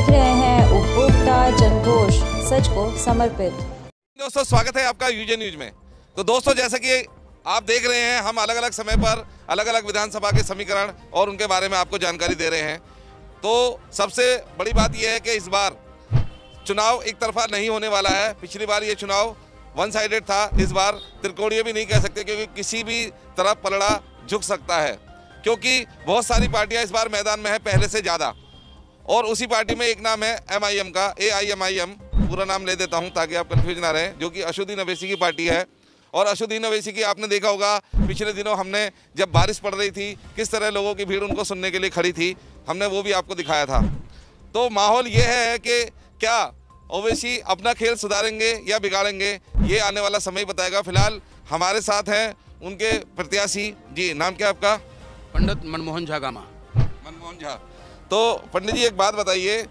देख रहे हैं उपभोक्ता जनघोष, सच को समर्पित। दोस्तों, स्वागत है आपका यूजे न्यूज में। तो दोस्तों, जैसा कि आप देख रहे हैं, हम अलग अलग समय पर अलग अलग विधानसभा के समीकरण और उनके बारे में आपको जानकारी दे रहे हैं। तो सबसे बड़ी बात यह है कि इस बार चुनाव एक तरफा नहीं होने वाला है। पिछली बार ये चुनाव वन साइडेड था, इस बार त्रिकोणीय भी नहीं कह सकते, क्योंकि किसी भी तरफ पलड़ा झुक सकता है, क्योंकि बहुत सारी पार्टियां इस बार मैदान में है पहले से ज़्यादा। और उसी पार्टी में एक नाम है MIM का, AIMIM, पूरा नाम ले देता हूं ताकि आप कंफ्यूज ना रहें, जो कि असदुद्दीन अवैसी की पार्टी है। और असदुद्दीन अवैसी की आपने देखा होगा, पिछले दिनों हमने जब बारिश पड़ रही थी किस तरह लोगों की भीड़ उनको सुनने के लिए खड़ी थी, हमने वो भी आपको दिखाया था। तो माहौल ये है कि क्या ओवैसी अपना खेल सुधारेंगे या बिगाड़ेंगे, ये आने वाला समय बताएगा। फिलहाल हमारे साथ हैं उनके प्रत्याशी। जी, नाम क्या आपका? पंडित मनमोहन झा गामा। मनमोहन झा। तो पंडित जी, एक बात बताइए,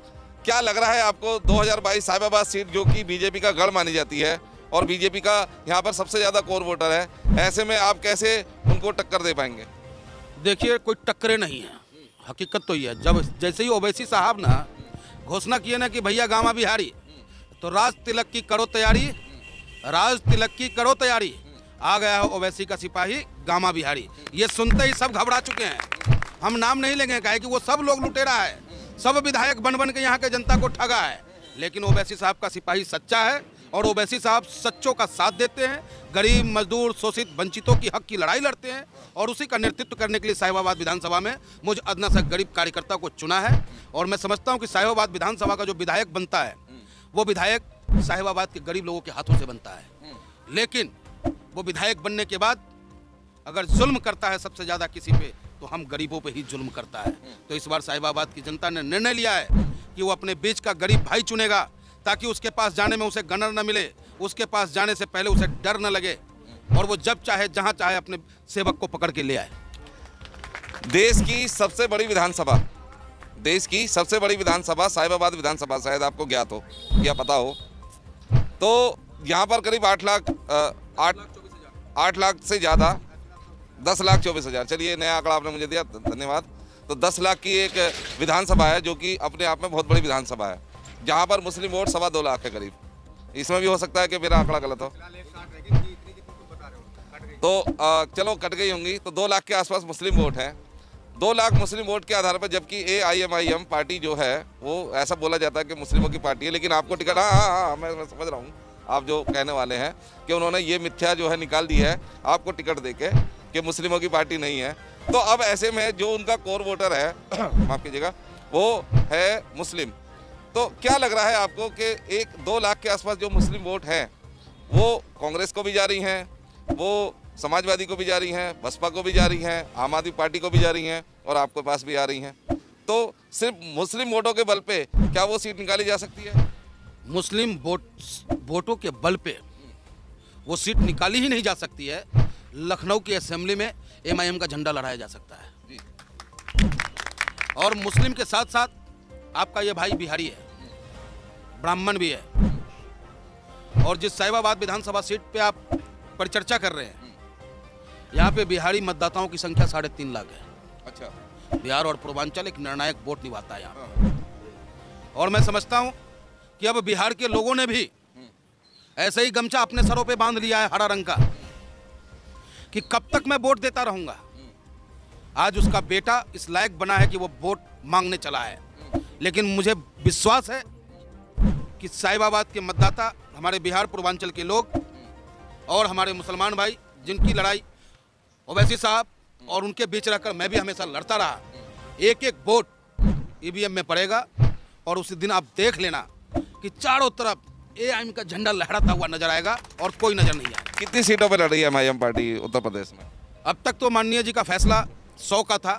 क्या लग रहा है आपको 2022 साहिबाबाद सीट, जो कि बीजेपी का गढ़ मानी जाती है और बीजेपी का यहाँ पर सबसे ज़्यादा कोर वोटर है, ऐसे में आप कैसे उनको टक्कर दे पाएंगे? देखिए, कोई टक्करे नहीं है, हकीकत तो ये है। जब जैसे ही ओवैसी साहब ना घोषणा किए ना कि भैया गामा बिहारी, तो राज तिलक की करो तैयारी, राज तिलक की करो तैयारी, आ गया है ओवैसी का सिपाही गामा बिहारी। ये सुनते ही सब घबरा चुके हैं। हम नाम नहीं लेंगे, कहे कि वो सब लोग लुटेरा है, सब विधायक बन बन के यहाँ के जनता को ठगा है। लेकिन ओवैसी साहब का सिपाही सच्चा है और ओवैसी साहब सच्चों का साथ देते हैं, गरीब, मजदूर, शोषित, वंचितों की हक की लड़ाई लड़ते हैं। और उसी का नेतृत्व करने के लिए साहिबाबाद विधानसभा में मुझ अदना से गरीब कार्यकर्ता को चुना है। और मैं समझता हूँ कि साहिबाबाद विधानसभा का जो विधायक बनता है, वो विधायक साहिबाबाद के गरीब लोगों के हाथों से बनता है। लेकिन वो विधायक बनने के बाद अगर जुल्म करता है सबसे ज़्यादा किसी पे, तो हम गरीबों पे ही जुल्म करता है। तो इस बार साहिबाबाद की जनता ने निर्णय लिया है कि वो अपने बीच का गरीब भाई चुनेगा, ताकि उसके पास जाने में उसे गनर न मिले, उसके पास जाने से पहले उसे डर न लगे, और वो जब चाहे जहाँ चाहे अपने सेवक को पकड़ के ले आए। देश की सबसे बड़ी विधानसभा, देश की सबसे बड़ी विधानसभा साहिबाबाद विधानसभा, शायद आपको ज्ञात हो या पता हो। तो यहाँ पर करीब 8 लाख से ज़्यादा, 10,24,000, चलिए नया आंकड़ा आपने मुझे दिया, धन्यवाद। तो 10 लाख की एक विधानसभा है, जो कि अपने आप में बहुत बड़ी विधानसभा है, जहाँ पर मुस्लिम वोट 2.25 लाख के करीब। इसमें भी हो सकता है कि मेरा आंकड़ा गलत हो, तो चलो कट गई होंगी। तो 2 लाख के आसपास मुस्लिम वोट हैं, 2 लाख मुस्लिम वोट के आधार पर। जबकि AIMIM पार्टी जो है, वो ऐसा बोला जाता है कि मुस्लिमों की पार्टी है, लेकिन आपको टिकट, हाँ मैं समझ रहा हूँ आप जो कहने वाले हैं कि उन्होंने ये मिथ्या जो है निकाल दी है आपको टिकट देके कि मुस्लिमों की पार्टी नहीं है। तो अब ऐसे में जो उनका कोर वोटर है माफ़ कीजिएगा, वो है मुस्लिम। तो क्या लग रहा है आपको कि 1-2 लाख के आसपास जो मुस्लिम वोट हैं, वो कांग्रेस को भी जा रही हैं, वो समाजवादी को भी जा रही हैं, बसपा को भी जा रही हैं, आम आदमी पार्टी को भी जा रही हैं, और आपके पास भी आ रही हैं? तो सिर्फ मुस्लिम वोटों के बल पे क्या वो सीट निकाली जा सकती है? मुस्लिम वोटों के बल पे वो सीट निकाली ही नहीं जा सकती है। लखनऊ की असेंबली में MIM का झंडा लहराया जा सकता है। और मुस्लिम के साथ साथ आपका ये भाई बिहारी है, ब्राह्मण भी है। और जिस साहिबाबाद विधानसभा सीट पे आप परिचर्चा कर रहे हैं, यहाँ पे बिहारी मतदाताओं की संख्या 3.5 लाख है। अच्छा। बिहार और पूर्वांचल एक निर्णायक वोट निभाता है यहाँ। और मैं समझता हूँ कि अब बिहार के लोगों ने भी ऐसे ही गमछा अपने सरों पे बांध लिया है, हरा रंग का, कि कब तक मैं वोट देता रहूंगा। आज उसका बेटा इस लायक बना है कि वो वोट मांगने चला है। लेकिन मुझे विश्वास है कि साहिबाबाद के मतदाता, हमारे बिहार पूर्वांचल के लोग और हमारे मुसलमान भाई, जिनकी लड़ाई ओवैसी साहब और उनके बीच रहकर मैं भी हमेशा लड़ता रहा, एक एक वोट EVM में पड़ेगा। और उसी दिन आप देख लेना कि चारों तरफ AIM का झंडा लहराता हुआ नजर आएगा और कोई नजर नहीं आएगा। कितनी सीटों पर लड़ रही है MIM पार्टी उत्तर प्रदेश में? अब तक तो माननीय जी का फैसला 100 का था,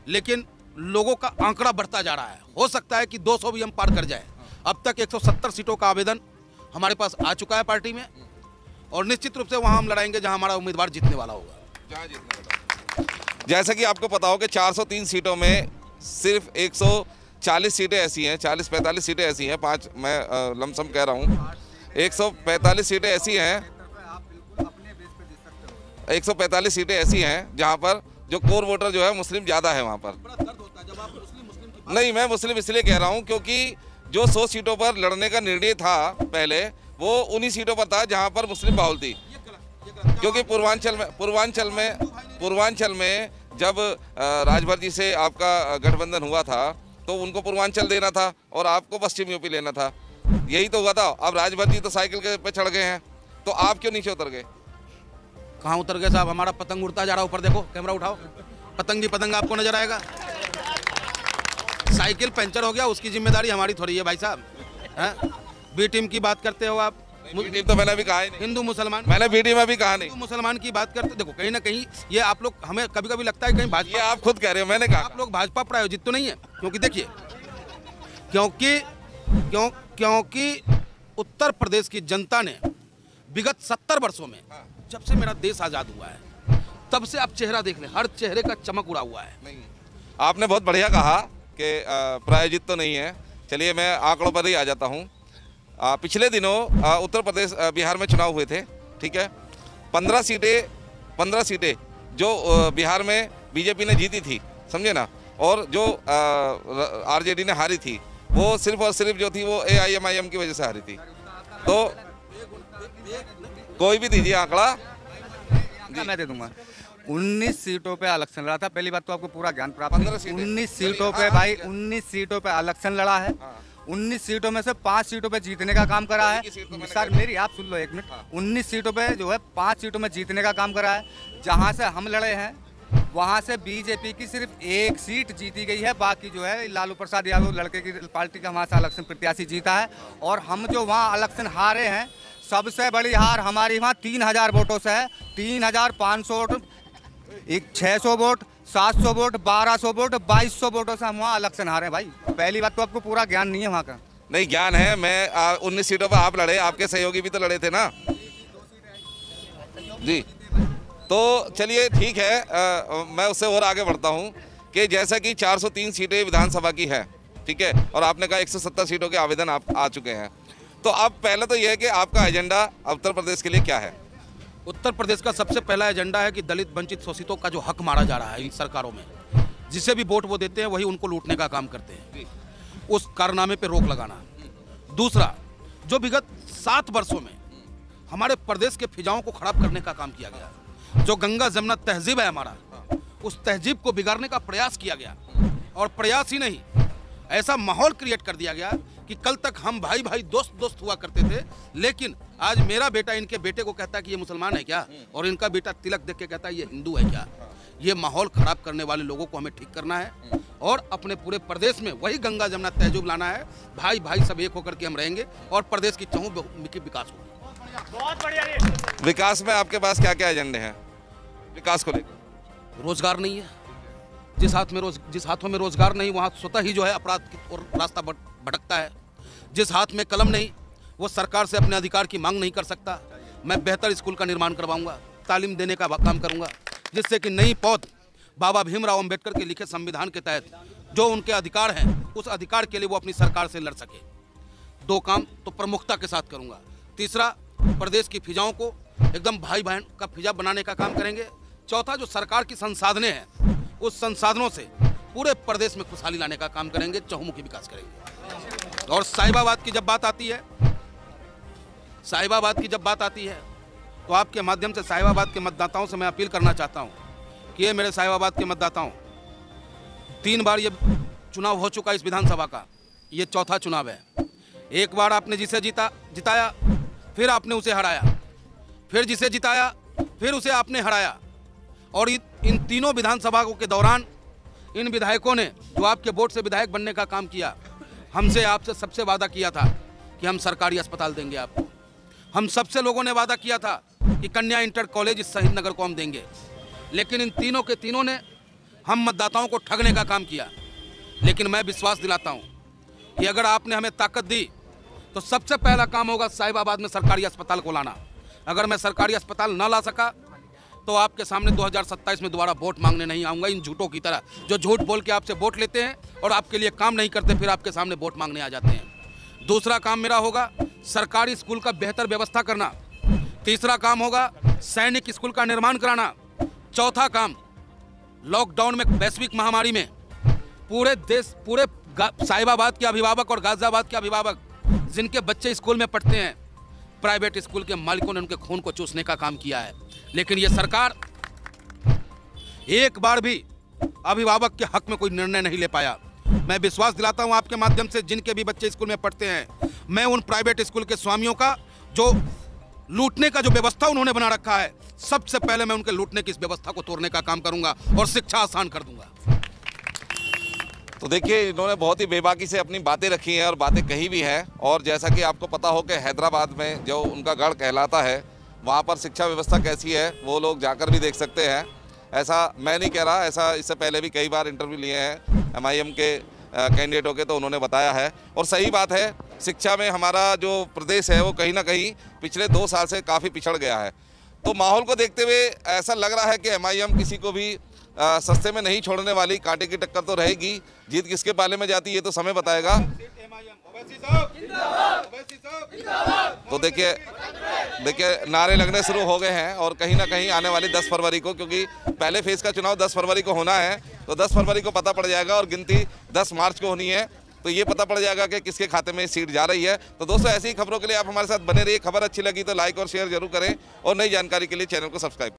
लेकिन लोगों का आंकड़ा बढ़ता जा रहा है। हो सकता है कि 200 भी हम पार कर जाए। अब तक 170 सीटों का आवेदन हमारे पास आ चुका है पार्टी में, और निश्चित रूप से वहां हम लड़ाएंगे जहां हमारा उम्मीदवार जीतने वाला होगा। जैसा कि आपको पता हो कि 403 सीटों में सिर्फ 140 सीटें ऐसी हैं, 40-45 सीटें ऐसी हैं, 5 मैं लमसम कह रहा हूँ, 145 सीटें ऐसी हैं, 145 सीटें ऐसी हैं जहाँ पर जो कोर वोटर जो है मुस्लिम ज़्यादा है वहाँ पर। बड़ा दर्द होता है जब आप मुस्लिम की नहीं, मैं मुस्लिम इसलिए कह रहा हूं क्योंकि जो 100 सीटों पर लड़ने का निर्णय था पहले, वो उन्हीं सीटों पर था जहां पर मुस्लिम बाहुल थी। क्योंकि पूर्वांचल में जब राजभर जी से आपका गठबंधन हुआ था तो उनको पूर्वांचल देना था और आपको पश्चिम यूपी लेना था, यही तो हुआ था। अब राजभर जी तो साइकिल के पे चढ़ गए हैं, तो आप क्यों नीचे उतर गए? कहाँ उतर गए साहब? हमारा पतंग उड़ता जा रहा, ऊपर देखो, कैमरा उठाओ, पतंग ही पतंग आपको नजर आएगा। साइकिल पंचर हो गया, उसकी जिम्मेदारी हमारी थोड़ी है भाई साहब। बी टीम की बात करते हो आप? बी टीम तो मैंने अभी कहा ही नहीं। हिंदू मुसलमान, मैंने बी टीम अभी कहा नहीं। हिंदू मुसलमान की बात करते, देखो कहीं ना कहीं ये आप लोग, हमें कभी कभी लगता है कहीं भाजपा, ये आप खुद कह रहे हो, मैंने कहा आप लोग भाजपा प्रायोजित तो नहीं है। क्योंकि देखिए, क्योंकि उत्तर प्रदेश की जनता ने विगत 70 वर्षों में, जब से मेरा देश आजाद हुआ है, तब से आप चेहरा देख लें, हर चेहरे का चमक उड़ा हुआ है। नहीं, आपने बहुत बढ़िया कहा कि प्रायोजित तो नहीं है। चलिए मैं आंकड़ों पर ही आ जाता हूँ। पिछले दिनों उत्तर प्रदेश बिहार में चुनाव हुए थे, ठीक है। 15 सीटें जो बिहार में बीजेपी ने जीती थी, समझे ना, और जो आरजेडी ने हारी थी, वो सिर्फ और सिर्फ जो थी वो AIMIM की वजह से हारी थी। तो कोई भी दीजिए आंकड़ा, मैं दे दूंगा। 19 सीटों पे इलेक्शन लड़ा था। पहली बात तो आपको पूरा ज्ञान प्राप्त है। 19 सीटों पे भाई, 19 सीटों पे इलेक्शन लड़ा है। 19 सीटों में से 5 सीटों पे जीतने का काम करा है। सर मेरी आप सुन लो एक मिनट। 19 सीटों पे जो है 5 सीटों में जीतने का काम करा है। जहाँ से हम लड़े हैं वहाँ से बीजेपी की सिर्फ 1 सीट जीती गई है। बाकी जो है लालू प्रसाद यादव लड़के की पार्टी का वहाँ से इलेक्शन प्रत्याशी जीता है। और हम जो वहाँ इलेक्शन हारे हैं, सबसे बड़ी हार हमारी वहाँ 3000 वोटों से है। 3500 वोट, 600 वोट, 700 वोट, 1200 वोट, 2200 वोटों से हम वहाँ इलेक्शन हारे हैं भाई। पहली बात तो आपको पूरा ज्ञान नहीं है वहाँ का। नहीं, ज्ञान है। मैं 19 सीटों पर आप लड़े, आपके सहयोगी भी तो लड़े थे ना जी। तो चलिए ठीक है, मैं उससे और आगे बढ़ता हूँ कि जैसा कि 403 सीटें विधानसभा की है, ठीक है, और आपने कहा 170 सीटों के आवेदन आप आ चुके हैं। तो अब पहले तो यह है कि आपका एजेंडा उत्तर प्रदेश के लिए क्या है? उत्तर प्रदेश का सबसे पहला एजेंडा है कि दलित वंचित शोषितों का जो हक मारा जा रहा है इन सरकारों में, जिसे भी वोट वो देते हैं वही उनको लूटने का काम करते हैं, उस कारनामे पे रोक लगाना। दूसरा, जो विगत 7 वर्षों में हमारे प्रदेश के फिजाओं को खराब करने का काम किया गया, जो गंगा जमुना तहजीब है हमारा, उस तहजीब को बिगाड़ने का प्रयास किया गया। और प्रयास ही नहीं, ऐसा माहौल क्रिएट कर दिया गया कि कल तक हम भाई भाई दोस्त हुआ करते थे, लेकिन आज मेरा बेटा इनके बेटे को कहता है कि ये मुसलमान है क्या, और इनका बेटा तिलक देख के कहता है ये हिंदू है क्या। ये माहौल खराब करने वाले लोगों को हमें ठीक करना है और अपने पूरे प्रदेश में वही गंगा जमुना तहजीब लाना है। भाई भाई सब एक होकर के हम रहेंगे और प्रदेश की चहुमुखी विकास होगा। बहुत बढ़िया। विकास में आपके पास क्या क्या एजेंडे हैं विकास को लेकर? रोजगार नहीं है। जिस हाथों में रोजगार नहीं, वहाँ स्वतः ही जो है अपराध की ओर रास्ता भटकता है। जिस हाथ में कलम नहीं, वो सरकार से अपने अधिकार की मांग नहीं कर सकता। मैं बेहतर स्कूल का निर्माण करवाऊंगा, तालीम देने का काम करूंगा, जिससे कि नई पौध बाबा भीमराव अंबेडकर के लिखे संविधान के तहत जो उनके अधिकार हैं, उस अधिकार के लिए वो अपनी सरकार से लड़ सके। 2 काम तो प्रमुखता के साथ करूंगा। तीसरा, प्रदेश की फिजाओं को एकदम भाई बहन का फिजा बनाने का काम करेंगे। चौथा, जो सरकार की संसाधनें हैं, उस संसाधनों से पूरे प्रदेश में खुशहाली लाने का काम करेंगे, चहुमुखी विकास करेंगे। और साहिबाबाद की जब बात आती है तो आपके माध्यम से साहिबाबाद के मतदाताओं से मैं अपील करना चाहता हूं कि ये मेरे साहिबाबाद के मतदाताओं, 3 बार ये चुनाव हो चुका इस विधानसभा का, ये चौथा चुनाव है। एक बार आपने जिसे जिताया, फिर आपने उसे हराया, फिर जिसे जिताया, फिर उसे आपने हराया। और इन तीनों विधानसभाओं के दौरान इन विधायकों ने जो आपके वोट से विधायक बनने का काम किया, हमसे आपसे सबसे वादा किया था कि हम सरकारी अस्पताल देंगे आपको। हम सबसे लोगों ने वादा किया था कि कन्या इंटर कॉलेज इस शहीद नगर को हम देंगे। लेकिन इन तीनों के तीनों ने हम मतदाताओं को ठगने का काम किया। लेकिन मैं विश्वास दिलाता हूं कि अगर आपने हमें ताकत दी तो सबसे पहला काम होगा साहिबाबाद में सरकारी अस्पताल को लाना। अगर मैं सरकारी अस्पताल ना ला सका तो आपके सामने 2027 में दोबारा वोट मांगने नहीं आऊँगा, इन झूठों की तरह जो झूठ बोल के आपसे वोट लेते हैं और आपके लिए काम नहीं करते, फिर आपके सामने वोट मांगने आ जाते हैं। दूसरा काम मेरा होगा सरकारी स्कूल का बेहतर व्यवस्था करना। तीसरा काम होगा सैनिक स्कूल का निर्माण कराना। चौथा काम, लॉकडाउन में वैश्विक महामारी में पूरे देश, पूरे साहिबाबाद के अभिभावक और गाजियाबाद के अभिभावक जिनके बच्चे स्कूल में पढ़ते हैं, प्राइवेट स्कूल के मालिकों ने उनके खून को चूसने का काम किया है। लेकिन ये सरकार एक बार भी अभिभावक के हक में कोई निर्णय नहीं ले पाया। मैं विश्वास दिलाता हूं आपके माध्यम से, जिनके भी बच्चे स्कूल में पढ़ते हैं, मैं उन प्राइवेट स्कूल के स्वामियों का जो लूटने का जो व्यवस्था उन्होंने बना रखा है, सबसे पहले मैं उनके लूटने की इस व्यवस्था को तोड़ने का काम करूंगा और शिक्षा आसान कर दूंगा। तो देखिए, इन्होंने बहुत ही बेबाकी से अपनी बातें रखी हैं और बातें कही भी हैं। और जैसा कि आपको पता हो कि हैदराबाद में जो उनका गढ़ कहलाता है, वहाँ पर शिक्षा व्यवस्था कैसी है वो लोग जाकर भी देख सकते हैं। ऐसा मैं नहीं कह रहा, ऐसा इससे पहले भी कई बार इंटरव्यू लिए हैं MIM के कैंडिडेटों के, तो उन्होंने बताया है। और सही बात है, शिक्षा में हमारा जो प्रदेश है वो कहीं ना कहीं पिछले 2 साल से काफ़ी पिछड़ गया है। तो माहौल को देखते हुए ऐसा लग रहा है कि MIM किसी को भी सस्ते में नहीं छोड़ने वाली, कांटे की टक्कर तो रहेगी। जीत किसके पाले में जाती है ये तो समय बताएगा। तो देखिए नारे लगने शुरू हो गए हैं और कहीं ना कहीं आने वाली 10 फरवरी को, क्योंकि पहले फेज का चुनाव 10 फरवरी को होना है, तो 10 फरवरी को पता पड़ जाएगा और गिनती 10 मार्च को होनी है। तो ये पता पड़ जाएगा कि किसके खाते में सीट जा रही है। तो दोस्तों, ऐसी ही खबरों के लिए आप हमारे साथ बने रहिए। खबर अच्छी लगी तो लाइक और शेयर जरूर करें और नई जानकारी के लिए चैनल को सब्सक्राइब